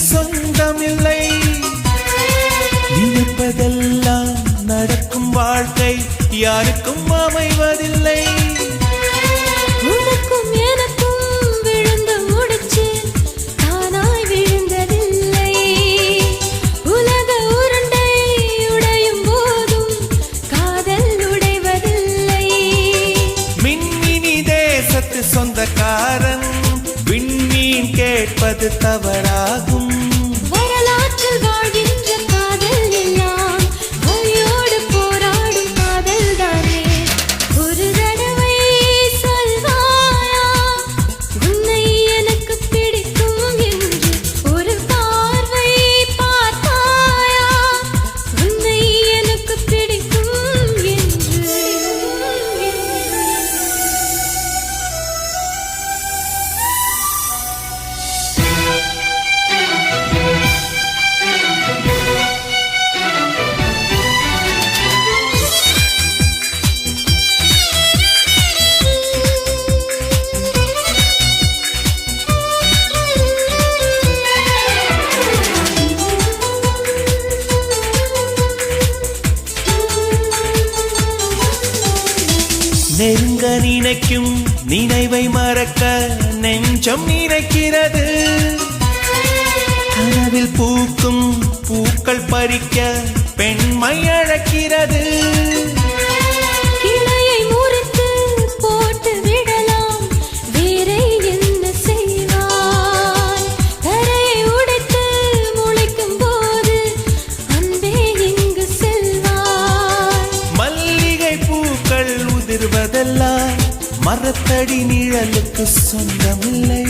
சொந்தமில்லை. நினைப்பதெல்லாம் நடக்கும் வாழ்க்கை யாருக்கும் அமைவதில்லை. உனக்கும் எனக்கும் விழுந்த முடிச்சு தானாய் விழுந்ததில்லை. உலக உருண்டை உடையும் போதும் காதல் உடைவதில்லை. மின்மினி தேசத்து சொந்தக்காரன் விண்மீன் கேட்பது தவறாகும். வரலாற்றில் வாழ்கின்ற காதல் எல்லாம் வலியோடு போராடும் காதல் தானே. ஒரு தடவை சொல்வாயா உன்னை எனக்கு பிடிக்கும் என்று. ஒரு பார்வை பார்த்தாயா உன்னை எனக்கு பிடிக்கும் என்று. நெருங்க நினைக்கும் நினைவை மறக்க நெஞ்சம் நினைக்கிறது. கனவில் பூக்கும் பூக்கள் பறிக்க பெண்மை அழைக்கிறது. கிளையை முறித்து போட்டு விடலாம் வேறே என்ன செய்வாய். தரையை உடைத்து முளைக்கும் போது அன்பே இங்கு செல்வாய். மல்லிகை பூக்கள் உதிர்வதெல்லாம் மரத்தடி நிழலுக்கு சொந்தமில்லை.